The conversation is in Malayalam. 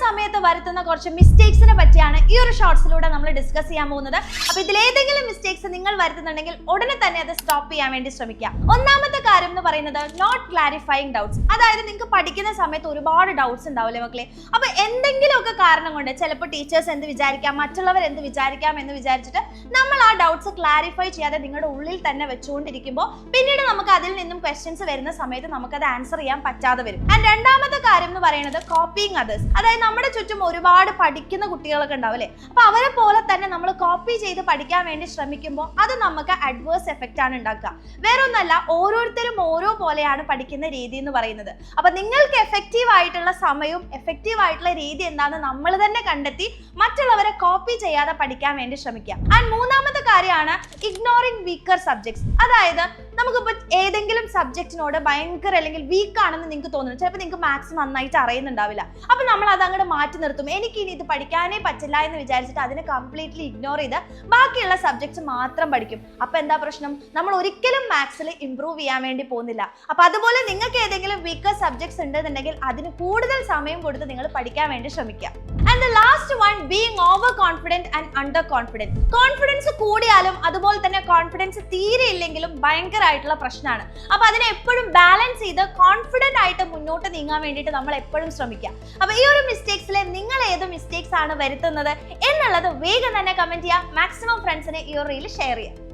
സമയത്ത് വരുത്തുന്ന കുറച്ച് മിസ്റ്റേക്സിനെ പറ്റിയാണ് ഈ ഒരു ഷോർട്സിലൂടെ നമ്മൾ ഡിസ്കസ് ചെയ്യാൻ പോകുന്നത്. അപ്പൊ ഇതിലേതെങ്കിലും മിസ്റ്റേക്സ് നിങ്ങൾ വരുത്തുന്നുണ്ടെങ്കിൽ ഉടനെ തന്നെ അത് സ്റ്റോപ്പ് ചെയ്യാൻ വേണ്ടി ശ്രമിക്കുക. ഒന്നാമത്തെ കാര്യം എന്ന് പറയുന്നത് നോട്ട് ക്ലാരിഫൈങ് ഡൗട്ട്സ്. അതായത് നിങ്ങൾക്ക് പഠിക്കുന്ന സമയത്ത് ഒരുപാട് ഡൗട്ട്സ് ഉണ്ടാവില്ലേ മക്കളെ? അപ്പൊ എന്തെങ്കിലുമൊക്കെ കാരണം കൊണ്ട് ചിലപ്പോൾ ടീച്ചേഴ്സ് എന്ത് വിചാരിക്കാം, മറ്റുള്ളവർ എന്ത് വിചാരിക്കാം എന്ന് വിചാരിച്ചിട്ട് നമ്മൾ ആ ഡൗട്ട്സ് ക്ലാരിഫൈ ചെയ്യാതെ നിങ്ങളുടെ ഉള്ളിൽ തന്നെ വെച്ചുകൊണ്ടിരിക്കുമ്പോൾ പിന്നീട് നമുക്ക് അതിൽ നിന്നും ക്വസ്റ്റ്യൻസ് വരുന്ന സമയത്ത് നമുക്കത് ആൻസർ ചെയ്യാൻ പറ്റാതെ വരും. ആൻഡ് രണ്ടാമത്തെ കാര്യം എന്ന് പറയുന്നത് കോപ്പിങ് അതേഴ്സ്. അതായത് നമ്മുടെ ചുറ്റും ഒരുപാട് പഠിക്കുന്ന കുട്ടികളൊക്കെ ഉണ്ടാവില്ലേ? അപ്പൊ അവരെ പോലെ തന്നെ നമ്മൾ കോപ്പി ചെയ്ത് പഠിക്കാൻ വേണ്ടി ശ്രമിക്കുമ്പോൾ അത് നമുക്ക് അഡ്വേഴ്സ് എഫക്റ്റ് ആണ് ഉണ്ടാക്കുക. വേറൊന്നല്ല, ഓരോരുത്തരും ഓരോ പോലെയാണ് പഠിക്കുന്ന രീതി എന്ന് പറയുന്നത്. അപ്പൊ നിങ്ങൾക്ക് എഫക്റ്റീവ് ആയിട്ടുള്ള സമയവും എഫക്റ്റീവ് ആയിട്ടുള്ള രീതി എന്താണെന്ന് നമ്മൾ തന്നെ കണ്ടെത്തി മറ്റുള്ളവരെ കോപ്പി ചെയ്യാതെ പഠിക്കാൻ വേണ്ടി ശ്രമിക്കുക. ആൻഡ് മൂന്നാമത്തെ കാര്യമാണ് ഇഗ്നോറിംഗ് വീക്കർ സബ്ജക്ട്സ്. അതായത് നമുക്കിപ്പോൾ ഏതെങ്കിലും സബ്ജക്റ്റിനോട് ഭയങ്കര അല്ലെങ്കിൽ വീക്ക് ആണെന്ന് നിങ്ങൾക്ക് തോന്നുന്നു. ചിലപ്പോൾ നിങ്ങൾക്ക് മാത്സ് നന്നായിട്ട് അറിയുന്നുണ്ടാവില്ല. അപ്പൊ നമ്മൾ അത് അങ്ങോട്ട് മാറ്റി നിർത്തും. എനിക്ക് ഇനി ഇത് പഠിക്കാനേ പറ്റില്ല എന്ന് വിചാരിച്ചിട്ട് അതിനെ കംപ്ലീറ്റ്ലി ഇഗ്നോർ ചെയ്ത് ബാക്കിയുള്ള സബ്ജക്ട്സ് മാത്രം പഠിക്കും. അപ്പൊ എന്താ പ്രശ്നം? നമ്മൾ ഒരിക്കലും മാത്സിൽ ഇംപ്രൂവ് ചെയ്യാൻ വേണ്ടി പോകുന്നില്ല. അപ്പൊ അതുപോലെ നിങ്ങൾക്ക് ഏതെങ്കിലും വീക്കർ സബ്ജക്ട്സ് ഉണ്ടെന്നുണ്ടെങ്കിൽ അതിന് കൂടുതൽ സമയം കൊടുത്ത് നിങ്ങൾ പഠിക്കാൻ വേണ്ടി ശ്രമിക്കുക. And the last one, being over confident and under confident. Confidence കൂടിയാലും അതുപോലെ തന്നെ കോൺഫിഡൻസ് തീരെ ഇല്ലെങ്കിലും ഭയങ്കരമായിട്ടുള്ള പ്രശ്നമാണ്. അപ്പൊ അതിനെ എപ്പോഴും ബാലൻസ് ചെയ്ത് കോൺഫിഡന്റ് ആയിട്ട് മുന്നോട്ട് നീങ്ങാൻ വേണ്ടിയിട്ട് നമ്മൾ എപ്പോഴും ശ്രമിക്കുക. അപ്പൊ ഈ ഒരു മിസ്റ്റേക്സിൽ നിങ്ങൾ ഏത് മിസ്റ്റേക്സ് ആണ് വരുത്തുന്നത് എന്നുള്ളത് വേഗം തന്നെ കമന്റ് ചെയ്യുക. മാക്സിമം ഫ്രണ്ട്സിനെ ഈ ഒരു റീൽ ഷെയർ ചെയ്യുക.